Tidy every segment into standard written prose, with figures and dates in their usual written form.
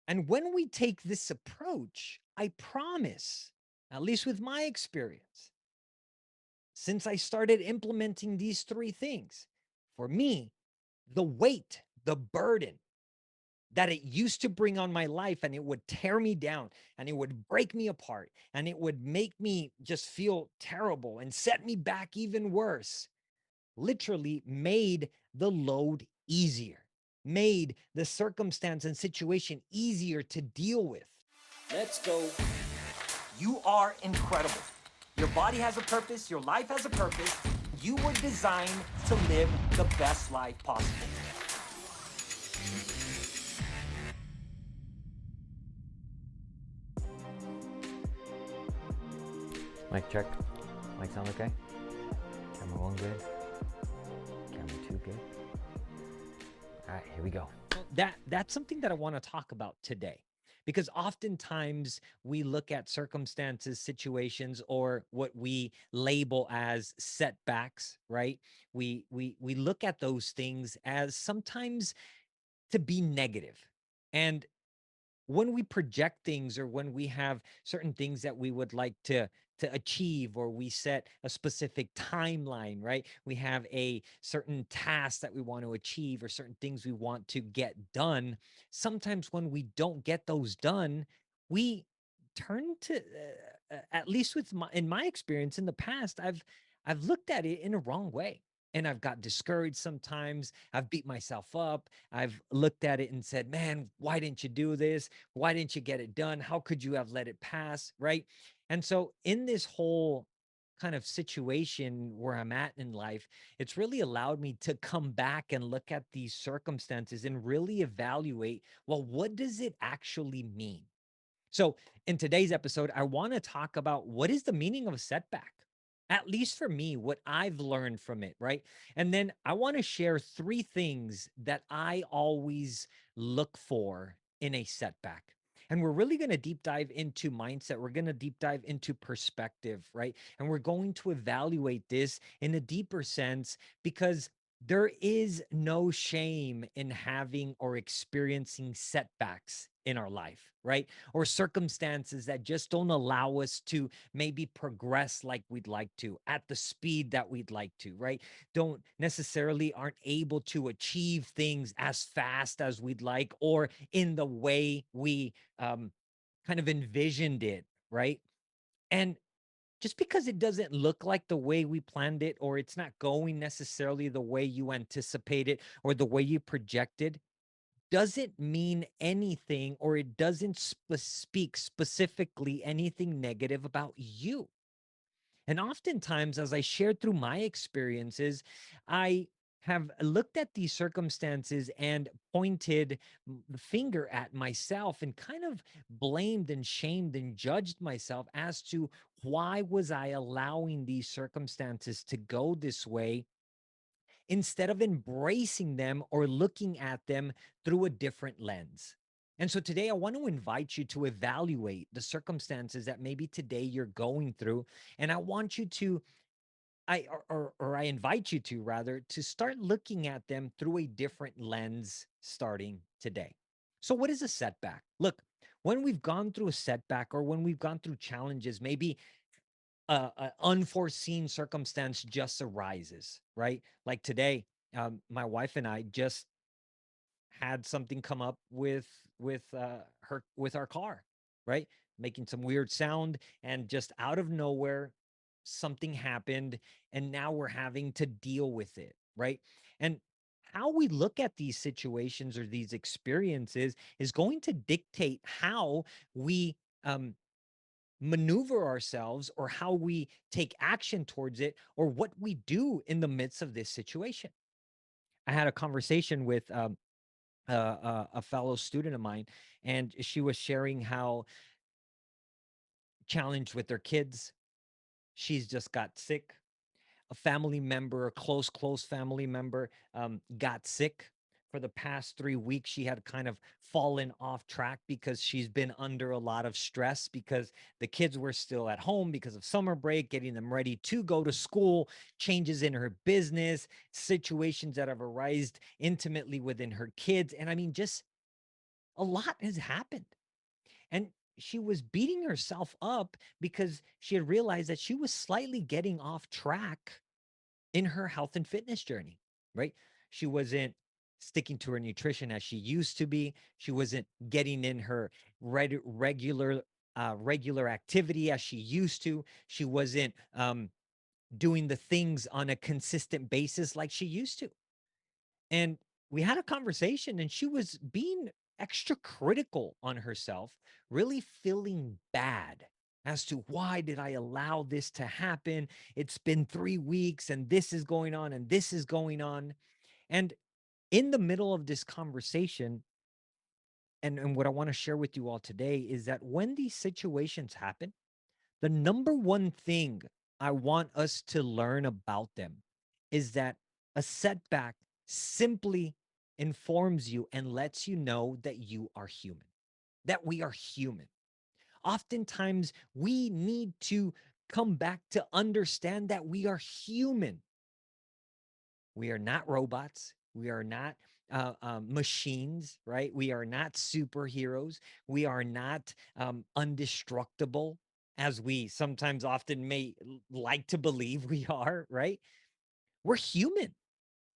And when we take this approach, I promise, at least with my experience, since I started implementing these three things, for me, the weight, the burden that it used to bring on my life, and it would tear me down and it would break me apart and it would make me just feel terrible and set me back even worse, literally made the load easier, made the circumstance and situation easier to deal with. Let's go. You are incredible. Your body has a purpose, your life has a purpose. You were designed to live the best life possible. Mic check. Mic sound okay? Camera 1 good? Camera 2 good? All right, here we go. That's something that I want to talk about today, because oftentimes we look at circumstances, situations, or what we label as setbacks, right? We look at those things as sometimes to be negative. And when we project things, or when we have certain things that we would like to achieve, or we set a specific timeline, right? We have a certain task that we want to achieve, or certain things we want to get done. Sometimes when we don't get those done, we turn to at least with my in my experience in the past, I've looked at it in a wrong way, and I've got discouraged sometimes. I've beat myself up. I've looked at it and said, man, why didn't you do this? Why didn't you get it done? How could you have let it pass? Right. And so, in this whole kind of situation where I'm at in life, it's really allowed me to come back and look at these circumstances and really evaluate, well, what does it actually mean? So, in today's episode, I want to talk about what is the meaning of a setback, at least for me, what I've learned from it, right? And then I want to share three things that I always look for in a setback. And we're really going to deep dive into mindset. We're going to deep dive into perspective, right? And we're going to evaluate this in a deeper sense, because there is no shame in having or experiencing setbacks in our life, right? Or circumstances that just don't allow us to maybe progress like we'd like to, at the speed that we'd like to, right? Don't necessarily aren't able to achieve things as fast as we'd like, or in the way we kind of envisioned it, right? And just because it doesn't look like the way we planned it, or it's not going necessarily the way you anticipated or the way you projected, doesn't mean anything, or it doesn't speak specifically anything negative about you. And oftentimes, as I shared through my experiences, I have looked at these circumstances and pointed the finger at myself and kind of blamed and shamed and judged myself as to why was I allowing these circumstances to go this way, instead of embracing them or looking at them through a different lens. And so today I want to invite you to evaluate the circumstances that maybe today you're going through. And I want you to, or I invite you to rather, to start looking at them through a different lens starting today. So, what is a setback? Look, when we've gone through a setback, or when we've gone through challenges, maybe a unforeseen circumstance just arises, right? Like today, my wife and I just had something come up with our car, right? Making some weird sound, and just out of nowhere, something happened, and now we're having to deal with it, right? And how we look at these situations or these experiences is going to dictate how we um, maneuver ourselves, or how we take action towards it, or what we do in the midst of this situation. I had a conversation with a fellow student of mine, and she was sharing how challenged with their kids. She's just got sick. A family member, a close family member, got sick. For the past 3 weeks, she had kind of fallen off track because she's been under a lot of stress, because the kids were still at home because of summer break, getting them ready to go to school, changes in her business, situations that have arisen intimately within her kids. And I mean, just A lot has happened. And she was beating herself up because she had realized that she was slightly getting off track in her health and fitness journey, right? She wasn't sticking to her nutrition as she used to be. She wasn't getting in her regular activity as she used to. She wasn't doing the things on a consistent basis like she used to. And we had a conversation, and she was being extra critical on herself, really feeling bad as to why did I allow this to happen? It's been 3 weeks and this is going on and this is going on. And in the middle of this conversation, and what I want to share with you all today is that when these situations happen, the number one thing I want us to learn about them is that a setback simply informs you and lets you know that you are human, that we are human. Oftentimes, we need to come back to understand that we are human. We are not robots. We are not machines, right? We are not superheroes. We are not undestructible, as we sometimes often may like to believe we are, right? We're human.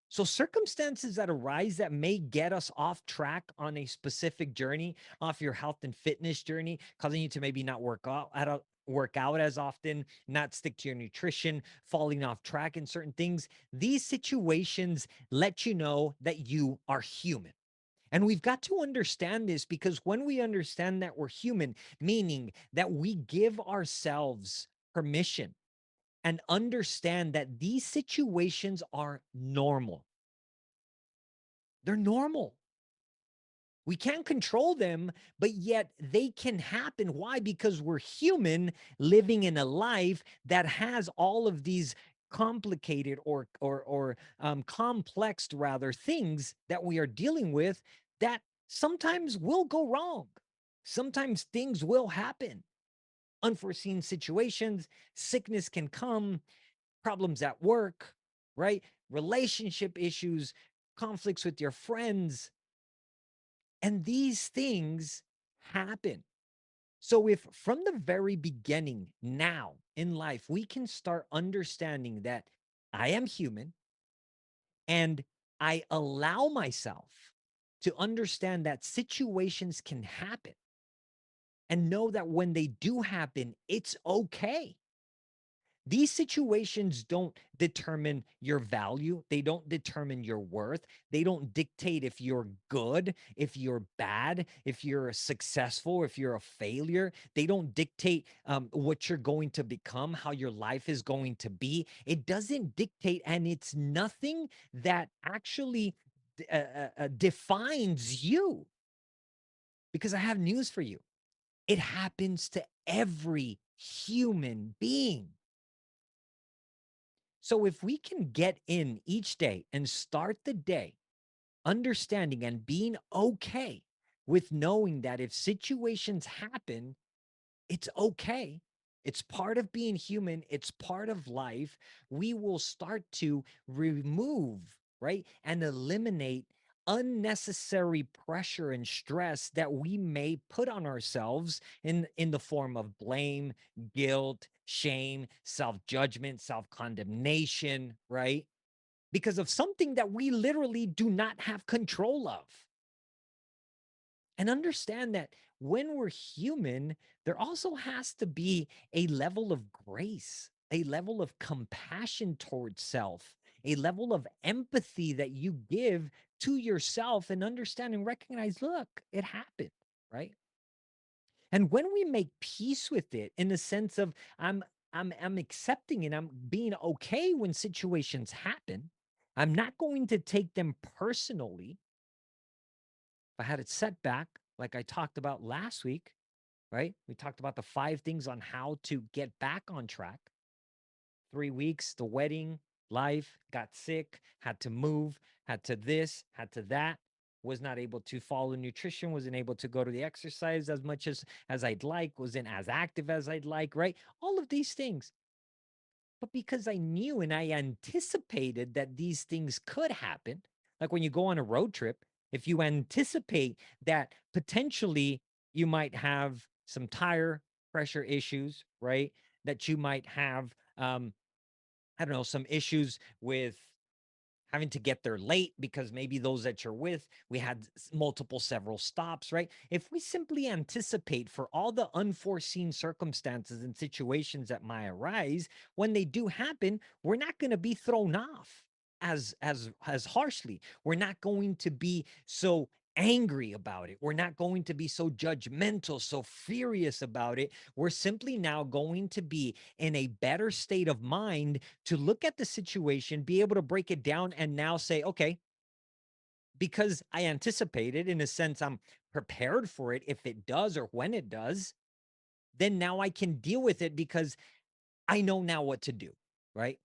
So, circumstances that arise that may get us off track on a specific journey, off your health and fitness journey, causing you to maybe not work out as often, not stick to your nutrition, falling off track in certain things. These situations let you know that you are human. And we've got to understand this, because when we understand that we're human, meaning that we give ourselves permission and understand that these situations are normal. They're normal. We can't control them, but yet they can happen. Why? Because we're human living in a life that has all of these complicated or complex rather things that we are dealing with that sometimes will go wrong. Sometimes things will happen. Unforeseen situations, sickness can come, problems at work, right? Relationship issues, conflicts with your friends, and these things happen. So, if from the very beginning, now in life, we can start understanding that I am human and I allow myself to understand that situations can happen and know that when they do happen, it's okay. These situations don't determine your value. They don't determine your worth. They don't dictate if you're good, if you're bad, if you're successful, if you're a failure. They don't dictate what you're going to become, how your life is going to be. It doesn't dictate, and it's nothing that actually defines you. Because I have news for you, it happens to every human being. So if we can get in each day and start the day understanding and being okay with knowing that if situations happen, it's okay. It's part of being human, it's part of life. We will start to remove, right? And eliminate unnecessary pressure and stress that we may put on ourselves in the form of blame, guilt, shame, self-judgment, self-condemnation, right? Because of something that we literally do not have control of. And understand that when we're human, there also has to be a level of grace, a level of compassion towards self, a level of empathy that you give to yourself, and understand and recognize, look, it happened, right? And when we make peace with it in the sense of I'm accepting and I'm being okay when situations happen, I'm not going to take them personally. If I had a setback, like I talked about last week, right? We talked about the 5 things on how to get back on track. 3 weeks, the wedding, life, got sick, had to move, had to this, had to that, was not able to follow nutrition, wasn't able to go to the exercise as much as I'd like, wasn't as active as I'd like, right? All of these things. But because I knew and I anticipated that these things could happen, like when you go on a road trip, if you anticipate that potentially you might have some tire pressure issues, right? That you might have, I don't know, some issues with having to get there late because maybe those that you're with, we had multiple several stops, right? If we simply anticipate for all the unforeseen circumstances and situations that might arise, when they do happen, we're not going to be thrown off as harshly. We're not going to be so angry about it. We're not going to be so judgmental, so furious about it. We're simply now going to be in a better state of mind to look at the situation, be able to break it down, and now say, okay, because I anticipated, in a sense, I'm prepared for it if it does or when it does, then now I can deal with it because I know now what to do, right?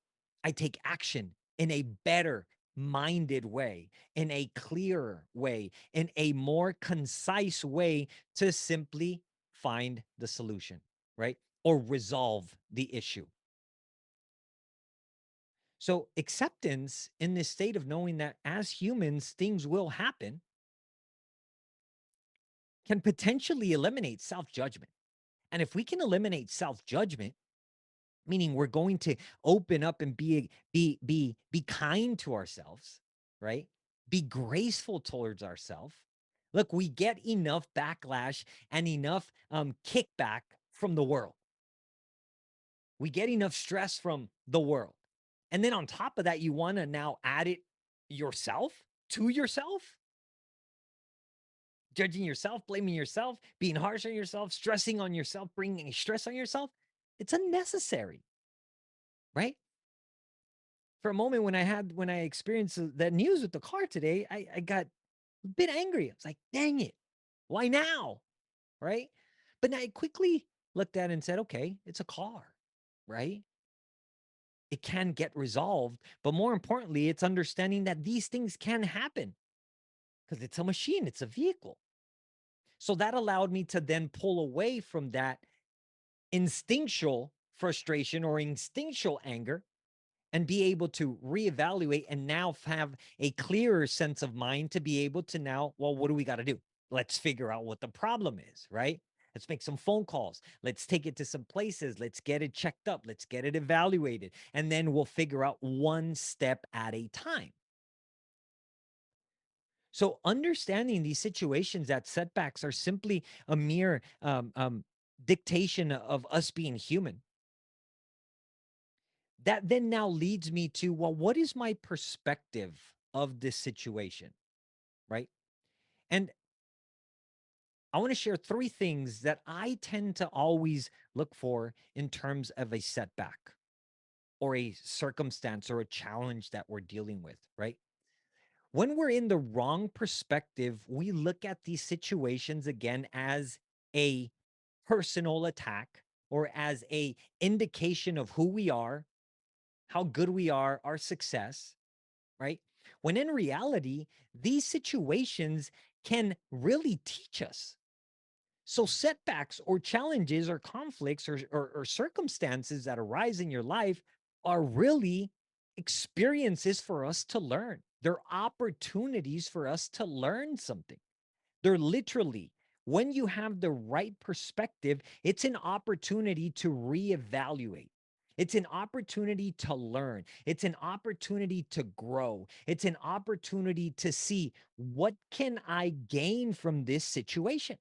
I take action in a better minded way, in a clearer way, in a more concise way to simply find the solution, right? Or resolve the issue. So, acceptance in this state of knowing that as humans, things will happen can potentially eliminate self judgment. And if we can eliminate self judgment, meaning we're going to open up and be kind to ourselves, right? Be graceful towards ourselves. Look, we get enough backlash and enough kickback from the world. We get enough stress from the world. And then on top of that, you want to now add it yourself to yourself, judging yourself, blaming yourself, being harsh on yourself, stressing on yourself, bringing stress on yourself. It's unnecessary, right? For a moment when I experienced that news with the car today, I got a bit angry. I was like, dang it, why now? Right? But I quickly looked at it and said, okay, it's a car, right? It can get resolved. But more importantly, it's understanding that these things can happen because it's a machine, it's a vehicle. So that allowed me to then pull away from that instinctual frustration or instinctual anger and be able to reevaluate and now have a clearer sense of mind to be able to now, well, what do we got to do? Let's figure out what the problem is, right? Let's make some phone calls. Let's take it to some places. Let's get it checked up. Let's get it evaluated. And then we'll figure out one step at a time. So, understanding these situations that setbacks are simply a mere dictation of us being human, that then now leads me to, well, what is my perspective of this situation, right? And I want to share three things that I tend to always look for in terms of a setback or a circumstance or a challenge that we're dealing with, right? When we're in the wrong perspective, we look at these situations again as a personal attack or as a indication of who we are, how good we are, our success, right? When in reality, these situations can really teach us. So, setbacks or challenges or conflicts or circumstances that arise in your life are really experiences for us to learn. They're opportunities for us to learn something. They're literally, when you have the right perspective, it's an opportunity to reevaluate. It's an opportunity to learn. It's an opportunity to grow. It's an opportunity to see what can I gain from this situation.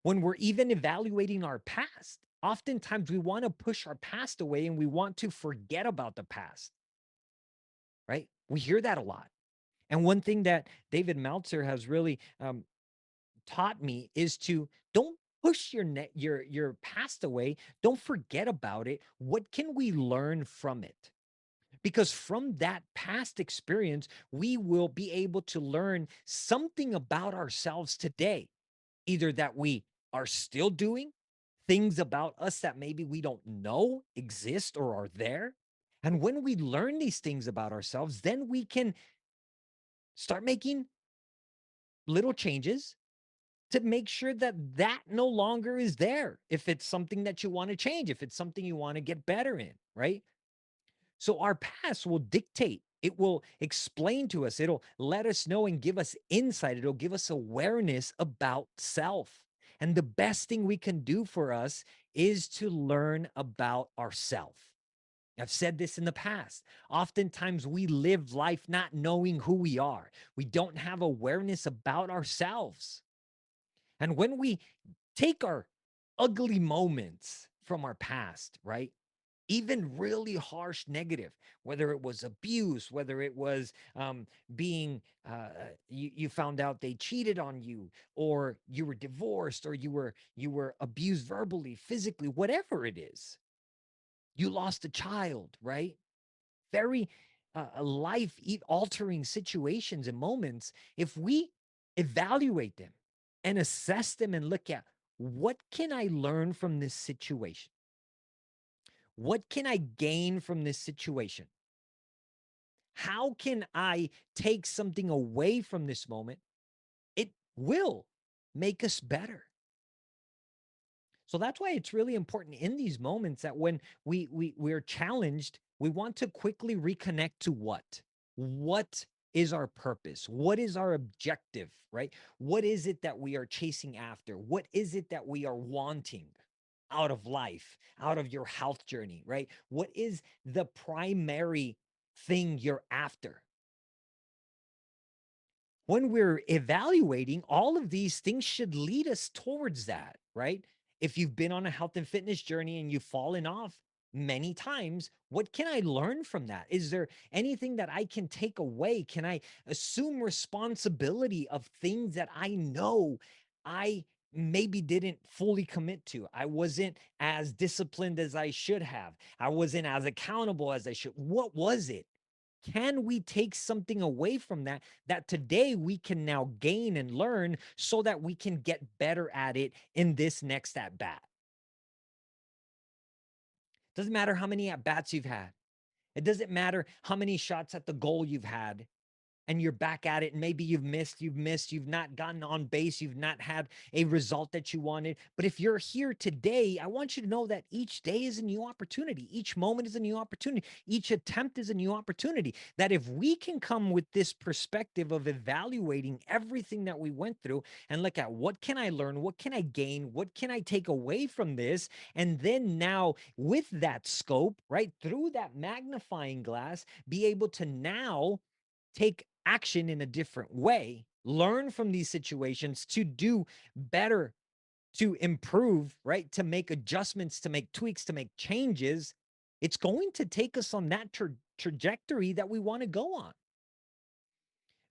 When we're even evaluating our past, oftentimes we want to push our past away and we want to forget about the past, right? We hear that a lot. And one thing that David Meltzer has really taught me is to don't push your past away. Don't forget about it. What can we learn from it? Because from that past experience, we will be able to learn something about ourselves today, either that we are still doing, things about us that maybe we don't know exist or are there. And when we learn these things about ourselves, then we can start making little changes to make sure that that no longer is there. If it's something that you want to change, if it's something you want to get better in, right? So our past will dictate It will explain to us, it'll let us know and give us insight, it'll give us awareness about self. And the best thing we can do for us is to learn about ourself. I've said this in the past. Oftentimes we live life not knowing who we are. We don't have awareness about ourselves. And when we take our ugly moments from our past, right? Even really harsh negative, whether it was abuse, whether it was being you found out they cheated on you, or you were divorced, or you were abused verbally, physically, whatever it is, you lost a child, right? Very life altering situations and moments. If we evaluate them and assess them and look at, what can I learn from this situation? What can I gain from this situation? How can I take something away from this moment? It will make us better. So that's why it's really important in these moments that when we're challenged, we want to quickly reconnect to what? What is our purpose? What is our objective, right? What is it that we are chasing after? What is it that we are wanting out of life, out of your health journey, right? What is the primary thing you're after? When we're evaluating, all of these things should lead us towards that, right? If you've been on a health and fitness journey and you've fallen off many times, what can I learn from that? Is there anything that I can take away? Can I assume responsibility of things that I know I maybe didn't fully commit to? I wasn't as disciplined as I should have. I wasn't as accountable as I should. What was it? Can we take something away from that, that today we can now gain and learn so that we can get better at it in this next at bat? Doesn't matter how many at bats you've had. It doesn't matter how many shots at the goal you've had and you're back at it, and maybe you've missed, you've not gotten on base, you've not had a result that you wanted. But if you're here today, I want you to know that each day is a new opportunity. Each moment is a new opportunity. Each attempt is a new opportunity. That if we can come with this perspective of evaluating everything that we went through and look at, what can I learn? What can I gain? What can I take away from this? And then now with that scope, right, through that magnifying glass, be able to now take action in a different way, learn from these situations to do better, to improve, right? To make adjustments, to make tweaks, to make changes. It's going to take us on that trajectory that we want to go on.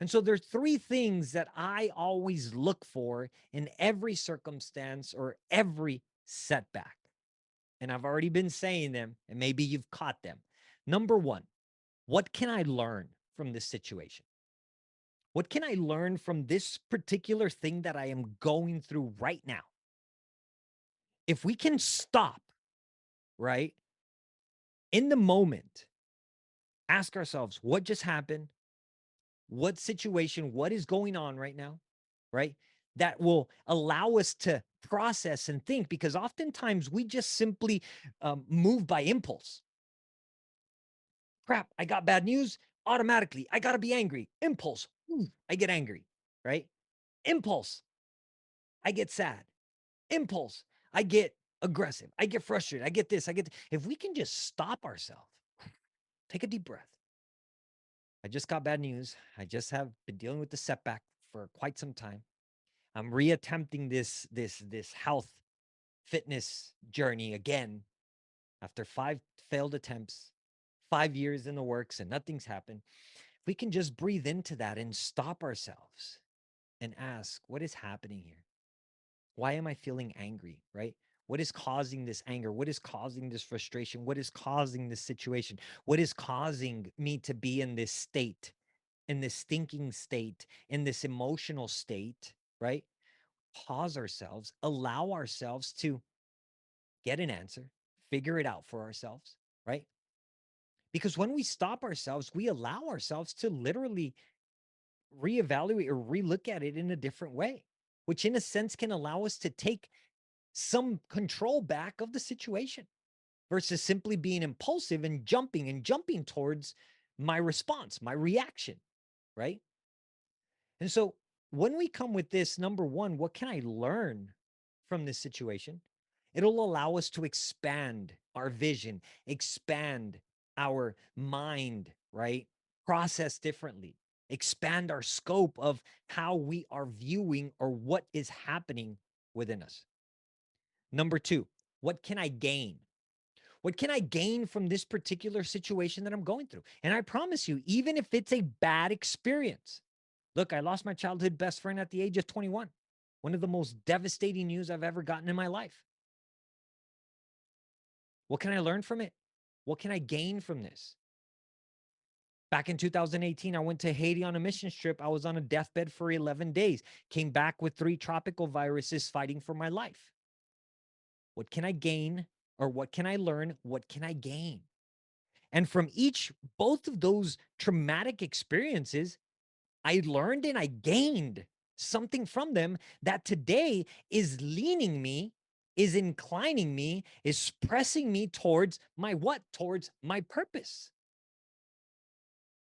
And so there's three things that I always look for in every circumstance or every setback. And I've already been saying them, and maybe you've caught them. Number one, what can I learn from this situation? What can I learn from this particular thing that I am going through right now? If we can stop, right, in the moment, ask ourselves, what just happened? What situation? What is going on right now? Right? That will allow us to process and think, because oftentimes we just simply move by impulse. Crap, I got bad news. Automatically, I got to be angry. Impulse. I get angry, right? Impulse. I get sad. Impulse. I get aggressive. I get frustrated. I get this. If we can just stop ourselves, take a deep breath. I just got bad news. I just have been dealing with the setback for quite some time. I'm reattempting this health fitness journey again after 5 failed attempts, 5 years in the works, and nothing's happened. If we can just breathe into that and stop ourselves and ask, what is happening here? Why am I feeling angry, right? What is causing this anger? What is causing this frustration? What is causing this situation? What is causing me to be in this state, in this thinking state, in this emotional state, right? Pause ourselves, allow ourselves to get an answer, figure it out for ourselves, right? Because when we stop ourselves, we allow ourselves to literally reevaluate or relook at it in a different way, which in a sense can allow us to take some control back of the situation versus simply being impulsive and jumping towards my response, my reaction, right? And so when we come with this, number one, what can I learn from this situation? It'll allow us to expand our vision, expand our mind, right? Process differently, expand our scope of how we are viewing or what is happening within us. Number two, what can I gain? What can I gain from this particular situation that I'm going through? And I promise you, even if it's a bad experience, look, I lost my childhood best friend at the age of 21. One of the most devastating news I've ever gotten in my life. What can I learn from it? What can I gain from this? Back in 2018, I went to Haiti on a mission trip. I was on a deathbed for 11 days, came back with 3 tropical viruses fighting for my life. What can I gain? Or what can I learn? What can I gain? And from both of those traumatic experiences, I learned and I gained something from them that today is leaning me, is inclining me, is pressing me towards my what? Towards my purpose,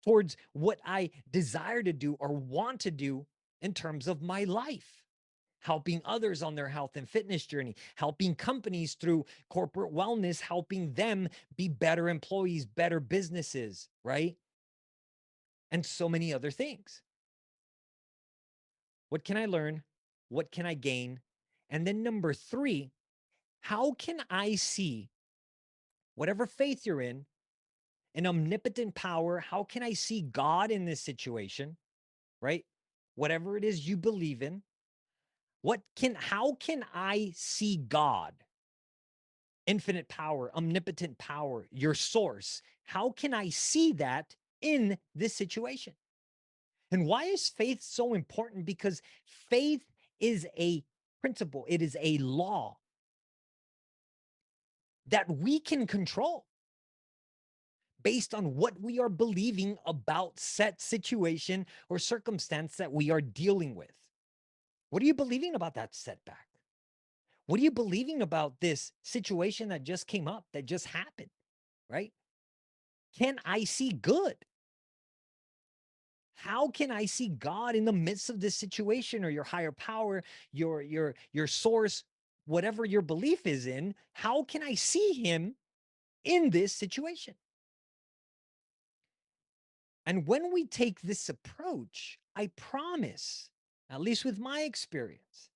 towards what I desire to do or want to do in terms of my life. Helping others on their health and fitness journey, helping companies through corporate wellness, helping them be better employees, better businesses, right? And so many other things. What can I learn? What can I gain? And then number 3, how can I see whatever faith you're in, an omnipotent power? How can I see God in this situation, right? Whatever it is you believe in, how can I see God, infinite power, omnipotent power, your source? How can I see that in this situation? And why is faith so important? Because faith is a principle, it is a law that we can control based on what we are believing about set situation or circumstance that we are dealing with. What are you believing about that setback? What are you believing about this situation that just came up, that just happened, right? Can I see good? How can I see God in the midst of this situation, or your higher power, your source, whatever your belief is in? How can I see him in this situation? And when we take this approach, I promise, at least with my experience,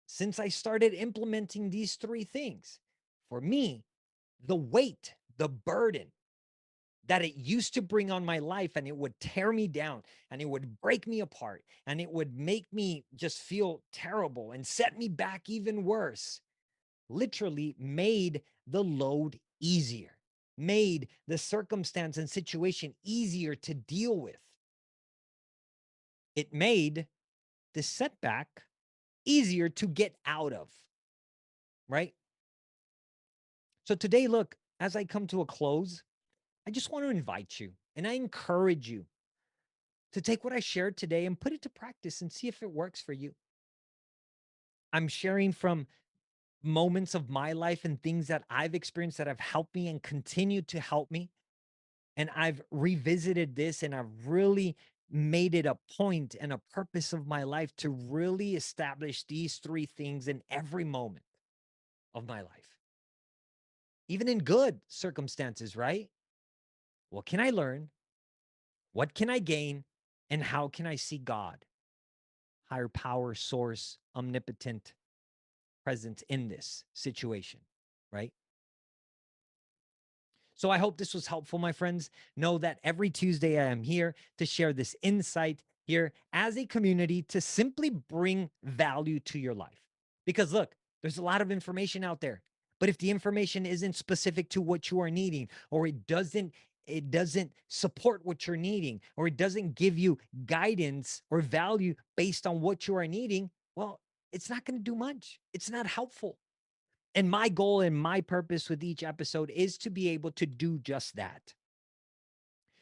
since I started implementing these 3 things, for me, the weight, the burden that it used to bring on my life, and it would tear me down and it would break me apart and it would make me just feel terrible and set me back even worse, literally made the load easier, made the circumstance and situation easier to deal with. It made the setback easier to get out of, right? So today, look, as I come to a close, I just want to invite you and I encourage you to take what I shared today and put it to practice and see if it works for you. I'm sharing from moments of my life and things that I've experienced that have helped me and continue to help me. And I've revisited this and I've really made it a point and a purpose of my life to really establish these 3 things in every moment of my life, even in good circumstances, right? What can I learn? What can I gain? And how can I see God, higher power, source, omnipotent presence in this situation, right? So I hope this was helpful, my friends. Know that every Tuesday I am here to share this insight here as a community to simply bring value to your life. Because look, there's a lot of information out there, but if the information isn't specific to what you are needing, or it doesn't support what you're needing, or it doesn't give you guidance or value based on what you are needing, well, it's not going to do much. It's not helpful. And my goal and my purpose with each episode is to be able to do just that.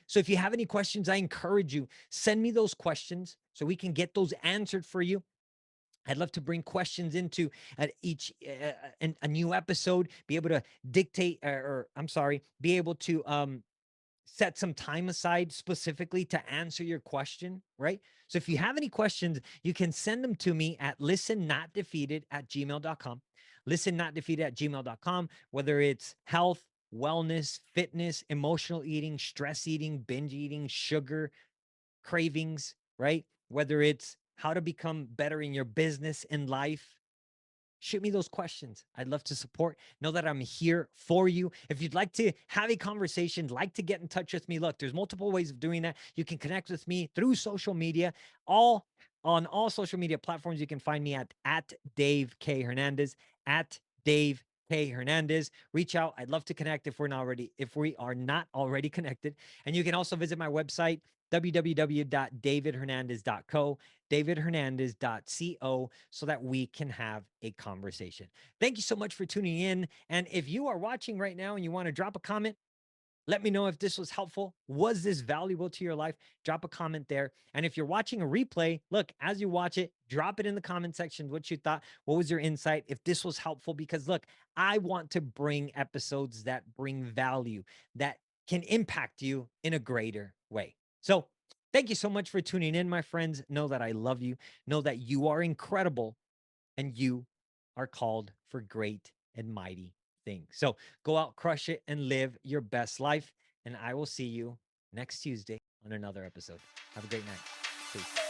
So if you have any questions, I encourage you, send me those questions so we can get those answered for you. I'd love to bring questions into each a new episode, be able to dictate, or I'm sorry, be able to set some time aside specifically to answer your question, right? So if you have any questions, you can send them to me at listennotdefeated@gmail.com. Listennotdefeated@gmail.com, whether it's health, wellness, fitness, emotional eating, stress eating, binge eating, sugar, cravings, right? Whether it's how to become better in your business and life, shoot me those questions. I'd love to support. Know that I'm here for you. If you'd like to have a conversation, like to get in touch with me, look, there's multiple ways of doing that. You can connect with me through social media. All on all social media platforms, you can find me at Dave K Hernandez, at Dave K Hernandez. Reach out. I'd love to connect if we are not already connected. And you can also visit my website, www.davidhernandez.co, davidhernandez.co, so that we can have a conversation. Thank you so much for tuning in. And if you are watching right now and you want to drop a comment, let me know if this was helpful. Was this valuable to your life? Drop a comment there. And if you're watching a replay, look, as you watch it, drop it in the comment section what you thought. What was your insight? If this was helpful, because look, I want to bring episodes that bring value, that can impact you in a greater way. So thank you so much for tuning in, my friends. Know that I love you. Know that you are incredible and you are called for great and mighty things. So go out, crush it, and live your best life. And I will see you next Tuesday on another episode. Have a great night. Peace.